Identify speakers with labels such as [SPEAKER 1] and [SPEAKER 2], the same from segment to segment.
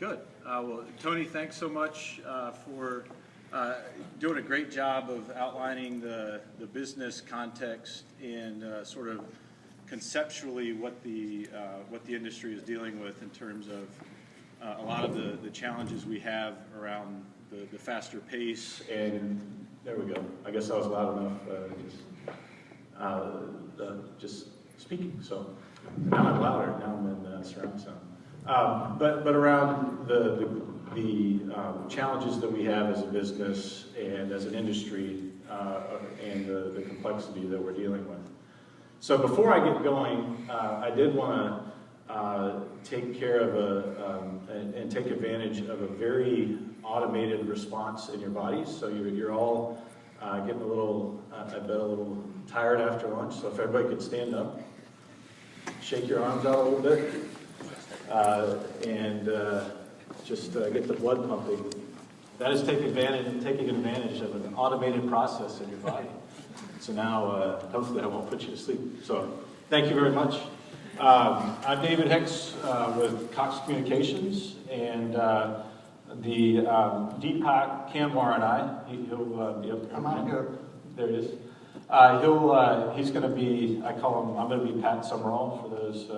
[SPEAKER 1] Good. Well, Tony, thanks so much for doing a great job of outlining the business context and sort of conceptually what the industry is dealing with in terms of a lot of the challenges we have around the faster pace. And there we go. I guess I was loud enough just speaking. So now I'm louder. Now I'm in surround sound. But around the challenges that we have as a business and as an industry and the complexity that we're dealing with. So before I get going, I did want to take care of and take advantage of a very automated response in your bodies. So you're all getting a little, I bet a little tired after lunch. So if everybody could stand up, shake your arms out a little bit, and just get the blood pumping. That is taking advantage of an automated process in your body. So now, hopefully I won't put you to sleep. So thank you very much. I'm David Hicks with Cox Communications, and Deepak Kanwar and I, he'll be up there.
[SPEAKER 2] I'm on here.
[SPEAKER 1] There it is. He's going to be, I'm going to be Pat Summerall for those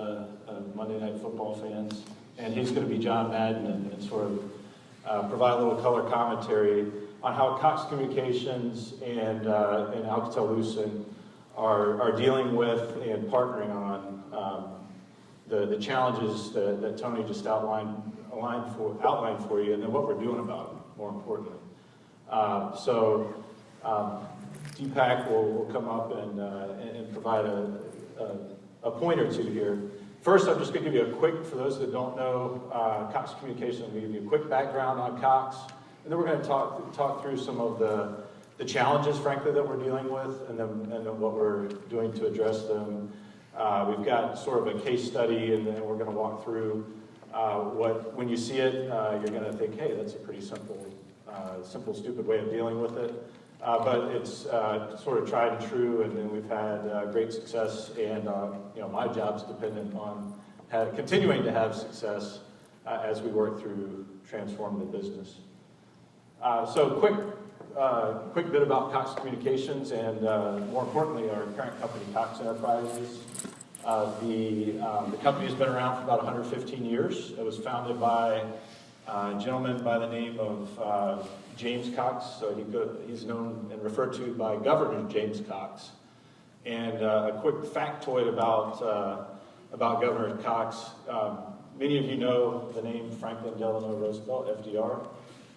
[SPEAKER 1] Monday Night Football fans. And he's going to be John Madden and sort of provide a little color commentary on how Cox Communications and Alcatel-Lucent are dealing with and partnering on the challenges that Tony just outlined for you, and then what we're doing about them, more importantly. Deepak will come up and provide a point or two here. First, I'm just going to give you a quick, for those that don't know, Cox Communications, I'm going to give you a quick background on Cox, and then we're going to talk through some of the challenges, frankly, that we're dealing with, and then what we're doing to address them. We've got sort of a case study, and then we're going to walk through when you see it, you're going to think, hey, that's a pretty simple, stupid way of dealing with it. But it's sort of tried and true, and then we've had great success, and my job's dependent on continuing to have success as we work through transforming the business. So quick bit about Cox Communications, and more importantly, our parent company, Cox Enterprises. The company has been around for about 115 years. It was founded by a gentleman by the name of James Cox, so he's known and referred to by Governor James Cox. And a quick factoid about Governor Cox. Many of you know the name Franklin Delano Roosevelt, FDR,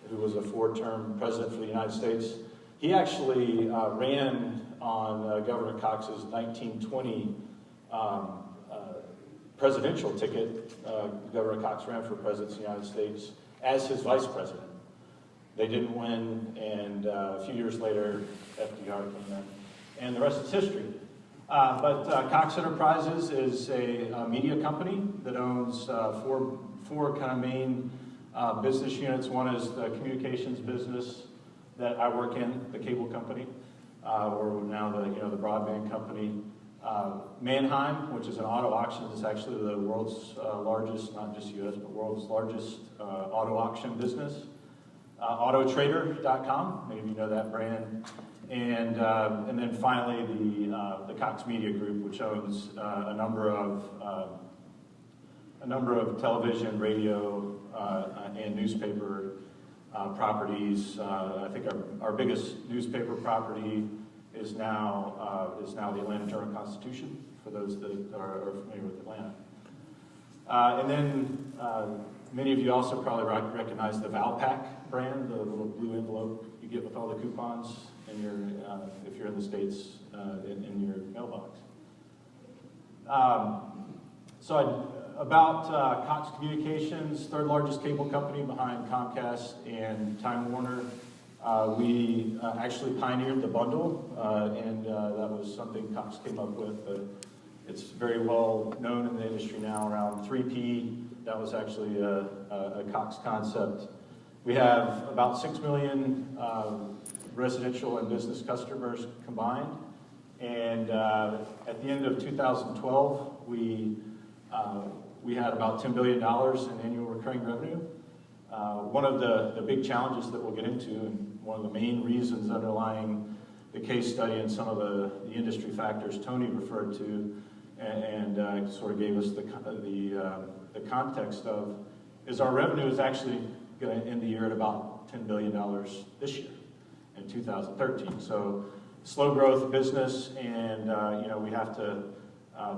[SPEAKER 1] who was a 4-term president for the United States. He actually ran on Governor Cox's 1920 presidential ticket. Governor Cox ran for president of the United States as his vice president. They didn't win, and a few years later, FDR came in, and the rest is history. But Cox Enterprises is a media company that owns four kind of main business units. One is the communications business that I work in, the cable company, or now the broadband company. Mannheim, which is an auto auction, is actually the world's largest, not just U.S., but world's largest auto auction business. Autotrader.com, many of you know that brand, and then finally the Cox Media Group, which owns a number of television, radio, and newspaper properties. I think our biggest newspaper property is now the Atlanta Journal-Constitution, for those that are familiar with Atlanta. And then many of you also probably recognize the Valpak brand, the little blue envelope you get with all the coupons in your, if you're in the States, in your mailbox. About Cox Communications, third largest cable company behind Comcast and Time Warner. We actually pioneered the bundle, and that was something Cox came up with. It's very well known in the industry now around 3P. That was actually a Cox concept. We have about 6 million residential and business customers combined. And at the end of 2012, we had about $10 billion in annual recurring revenue. One of the big challenges that we'll get into, and one of the main reasons underlying the case study and some of the industry factors Tony referred to and sort of gave us the context of, is our revenue is actually going to end the year at about $10 billion this year in 2013. So slow growth business, and we have to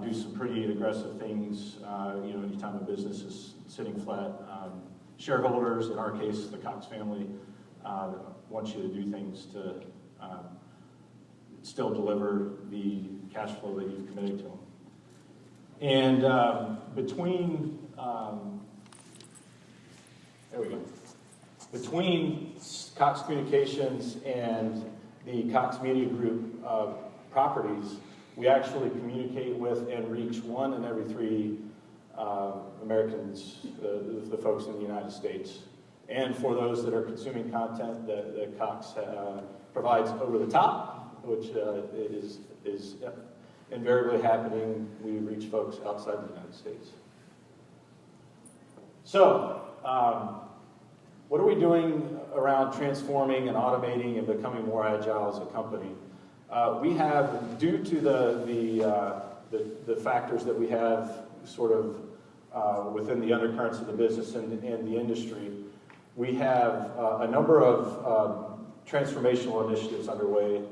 [SPEAKER 1] do some pretty aggressive things. Anytime a business is sitting flat, shareholders, in our case, the Cox family, want you to do things to still deliver the cash flow that you've committed to them. And between Cox Communications and the Cox Media Group properties, we actually communicate with and reach 1 in every 3 Americans, the folks in the United States. And for those that are consuming content that Cox provides over the top, which is invariably happening, we reach folks outside the United States. So, what are we doing around transforming and automating and becoming more agile as a company? We have, due to the factors that we have sort of within the undercurrents of the business and the industry, we have a number of transformational initiatives underway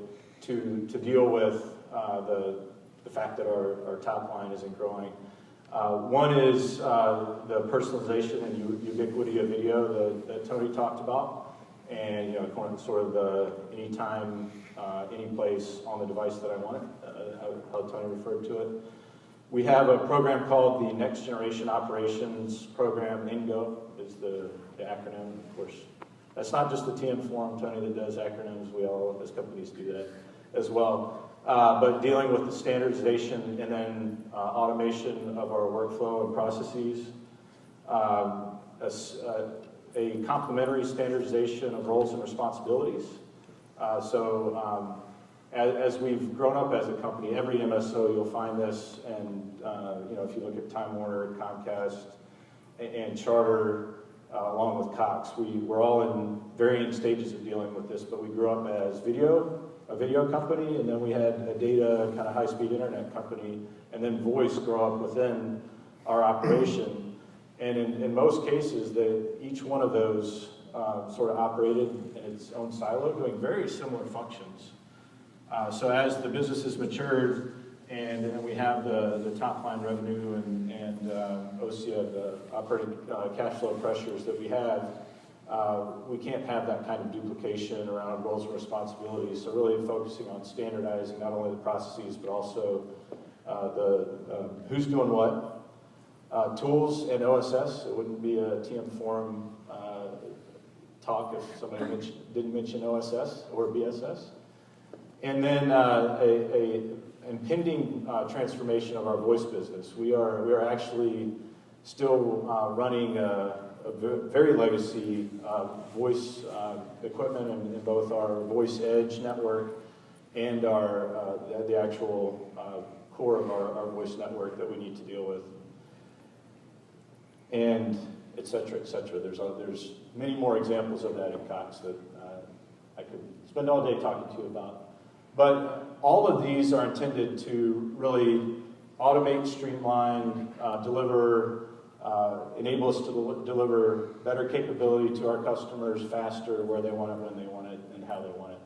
[SPEAKER 1] to deal with the fact that our top line isn't growing. One is the personalization and ubiquity of video that Tony talked about, and sort of the anytime, any place on the device that I want it, how Tony referred to it. We have a program called the Next Generation Operations Program. NGO is the acronym, of course. That's not just the TM Forum, Tony, that does acronyms. We all, as companies, do that as well. But dealing with the standardization and then automation of our workflow and processes. A complementary standardization of roles and responsibilities. As we've grown up as a company, every MSO you'll find this, and if you look at Time Warner, Comcast, and Charter, along with Cox, we're all in varying stages of dealing with this, but we grew up as a video company, and then we had a data kind of high-speed internet company, and then voice grow up within our operation. And in most cases, each one of those sort of operated in its own silo, doing very similar functions. So as the business has matured, and we have the top line revenue and OCA, the operating cash flow pressures that we have, we can't have that kind of duplication around roles and responsibilities. So really focusing on standardizing not only the processes, but also who's doing what. Tools and OSS, it wouldn't be a TM Forum talk if somebody didn't mention OSS or BSS. And then an impending transformation of our voice business. We are actually still running a very legacy voice equipment in both our voice edge network and the actual core of our voice network that we need to deal with. And et cetera, et cetera. There's many more examples of that in Cox that I could spend all day talking to you about. But all of these are intended to really automate, streamline, enable us to deliver better capability to our customers faster, where they want it, when they want it, and how they want it.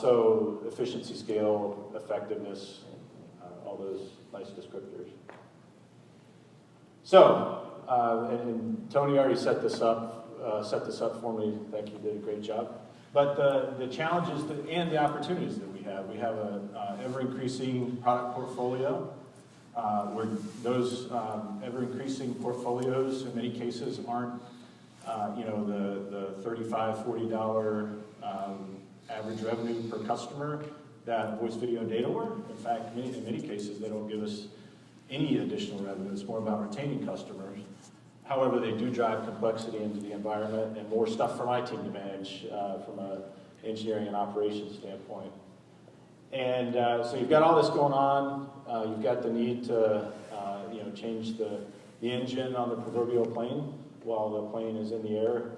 [SPEAKER 1] So efficiency, scale, effectiveness, all those nice descriptors. So, and Tony already set this up for me. Thank you, did a great job. But the challenges and the opportunities that we have an ever-increasing product portfolio, where those ever-increasing portfolios in many cases aren't, the $35, $40 average revenue per customer that voice, video, and data were. In fact, in many cases, they don't give us any additional revenue. It's more about retaining customers. However, they do drive complexity into the environment and more stuff for my team to manage from an engineering and operations standpoint. And so you've got all this going on. You've got the need to change the engine on the proverbial plane while the plane is in the air,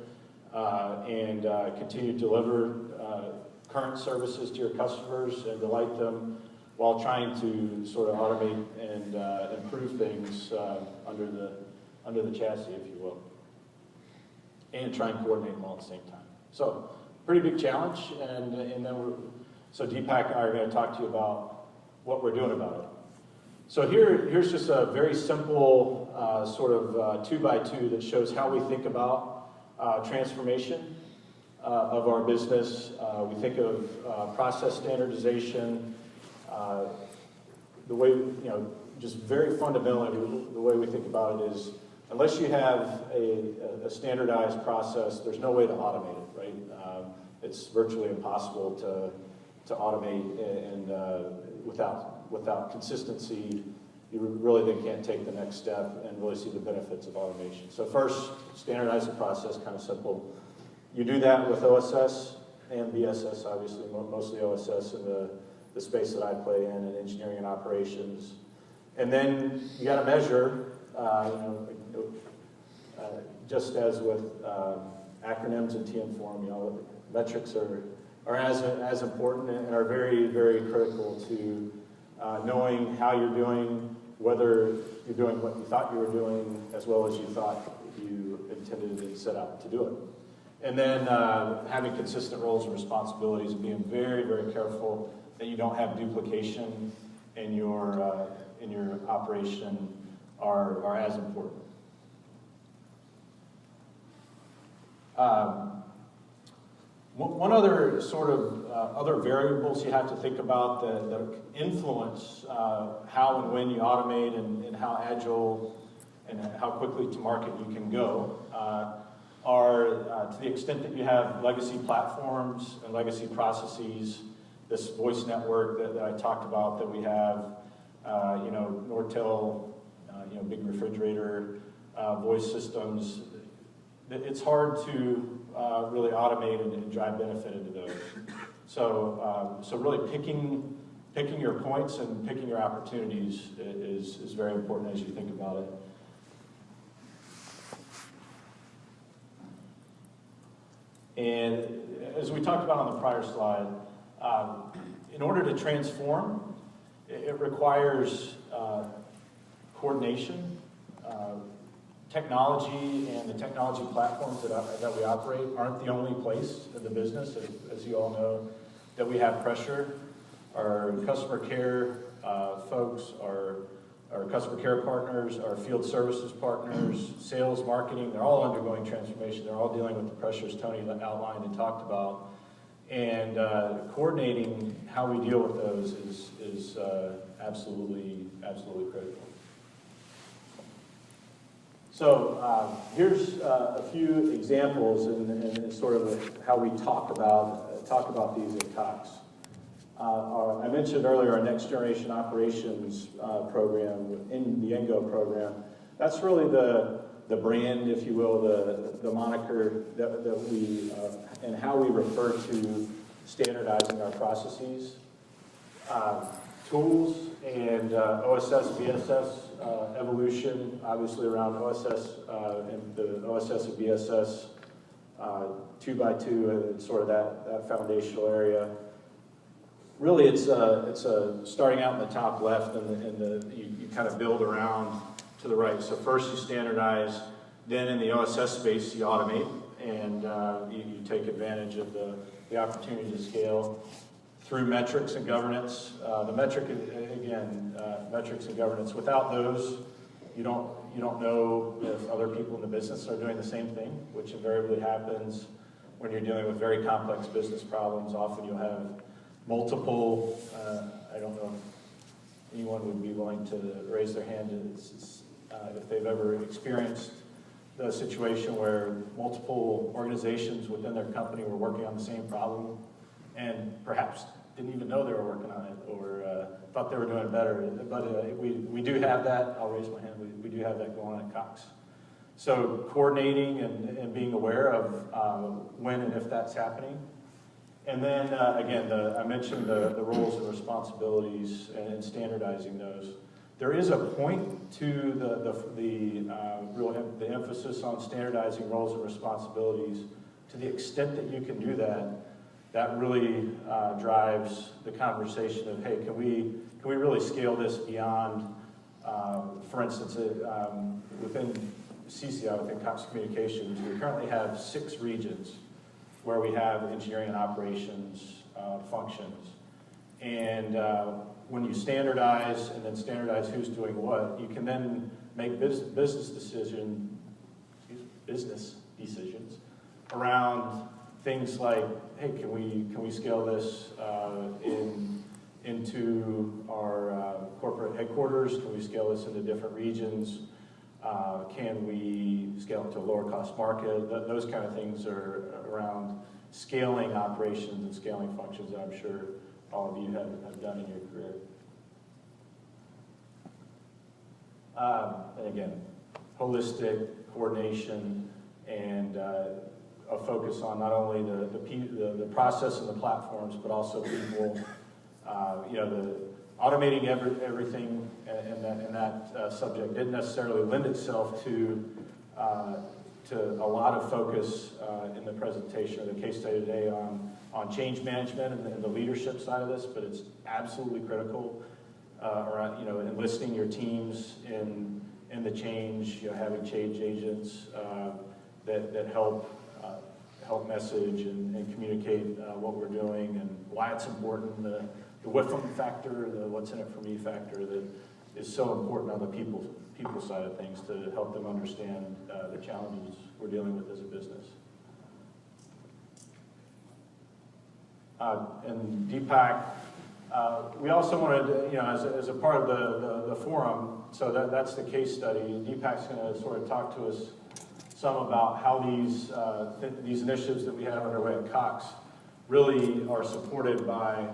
[SPEAKER 1] and continue to deliver current services to your customers and delight them while trying to sort of automate and improve things under the chassis, if you will, and try and coordinate them all at the same time. So, pretty big challenge, and then so Deepak and I are going to talk to you about what we're doing about it. So here's just a very simple sort of 2x2 that shows how we think about transformation of our business. We think of process standardization, the way, just very fundamentally, the way we think about it is, unless you have a standardized process, there's no way to automate it, right? It's virtually impossible to automate, and without consistency, you really then can't take the next step and really see the benefits of automation. So first, standardize the process, kind of simple. You do that with OSS and BSS, obviously, mostly OSS in the space that I play in engineering and operations. And then you got to measure, just as with acronyms in TM form, metrics are as important and are very, very critical to knowing how you're doing, whether you're doing what you thought you were doing, as well as you thought you intended and set out to do it. And then having consistent roles and responsibilities, being very, very careful that you don't have duplication in your operation are as important. One other sort of other variables you have to think about that influence how and when you automate and how agile and how quickly to market you can go are to the extent that you have legacy platforms and legacy processes, this voice network that I talked about that we have, Nortel, big refrigerator, voice systems. It's hard to really automate and drive benefit into those. So really picking your points and picking your opportunities is very important as you think about it. And as we talked about on the prior slide, in order to transform, it requires coordination. Technology and the technology platforms that we operate aren't the only place in the business, as you all know, that we have pressure. Our customer care folks, our customer care partners, our field services partners, sales, marketing, they're all undergoing transformation. They're all dealing with the pressures Tony outlined and talked about. And coordinating how we deal with those is absolutely critical. So here's a few examples and sort of how we talk about these at Cox. I mentioned earlier our next generation operations program in the ENGO program. That's really the brand, if you will, the moniker that we and how we refer to standardizing our processes. Tools and OSS, BSS evolution, obviously around OSS and the OSS and BSS 2x2 and sort of that foundational area. Really, it's starting out in the top left, and you kind of build around to the right. So first you standardize, then in the OSS space you automate, and you take advantage of the opportunity to scale through metrics and governance. The metric, again, metrics and governance. Without those, you don't know if other people in the business are doing the same thing, which invariably happens when you're dealing with very complex business problems. Often you'll have multiple, I don't know if anyone would be willing to raise their hand if they've ever experienced the situation where multiple organizations within their company were working on the same problem and perhaps didn't even know they were working on it or thought they were doing better. But we do have that. I'll raise my hand. We do have that going on at Cox. So coordinating and being aware of when and if that's happening. And then, again, I mentioned the roles and responsibilities and standardizing those. There is a point to the emphasis on standardizing roles and responsibilities. To the extent that you can do that, that really drives the conversation of, hey, can we really scale this beyond, for instance, within CCI, within Cox Communications, we currently have 6 regions where we have engineering and operations functions. And when you standardize and then standardize who's doing what, you can then make business decisions around things like, hey, can we scale this into our corporate headquarters? Can we scale this into different regions? Can we scale it to a lower cost market? Those kind of things are around scaling operations and scaling functions that I'm sure all of you have done in your career. And again, holistic coordination and a focus on not only the process and the platforms, but also people. Automating everything in that subject didn't necessarily lend itself to a lot of focus in the presentation or the case study today on change management and the leadership side of this, but it's absolutely critical around enlisting your teams in the change, having change agents that help message and communicate what we're doing and why it's important. The what from factor, the what's in it for me factor that is so important on the people side of things to help them understand the challenges we're dealing with as a business. And Deepak, we also wanted, as a part of the forum, so that's the case study. Deepak's going to sort of talk to us some about how these initiatives that we have underway at Cox really are supported by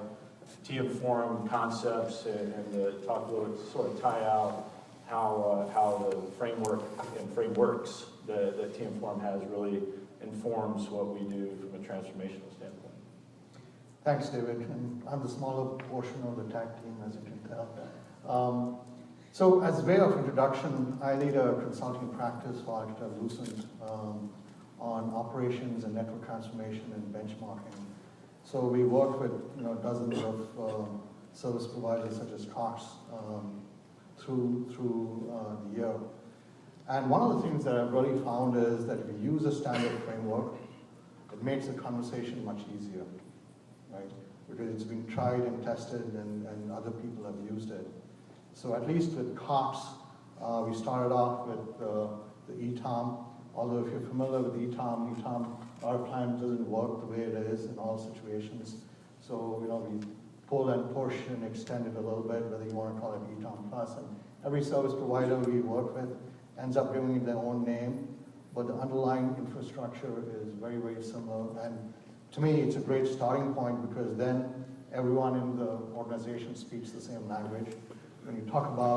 [SPEAKER 1] TM Forum concepts and talk a little, sort of tie out how the framework and frameworks that TM Forum has really informs what we do from a transformational standpoint.
[SPEAKER 2] Thanks, David. And I'm the smaller portion of the tag team, as you can tell. So as a way of introduction, I lead a consulting practice for Architect Lucent on operations and network transformation and benchmarking. So we work with dozens of service providers such as Cox through the year. And one of the things that I've really found is that if you use a standard framework, it makes the conversation much easier, right? Because it's been tried and tested and other people have used it. So at least with Cox, we started off with the ETOM. Although if you're familiar with ETOM, our plan doesn't work the way it is in all situations. So we pull and push and extend it a little bit, whether you want to call it ETOM Plus. And every service provider we work with ends up giving it their own name, but the underlying infrastructure is very, very similar. And to me, it's a great starting point because then everyone in the organization speaks the same language. When you talk about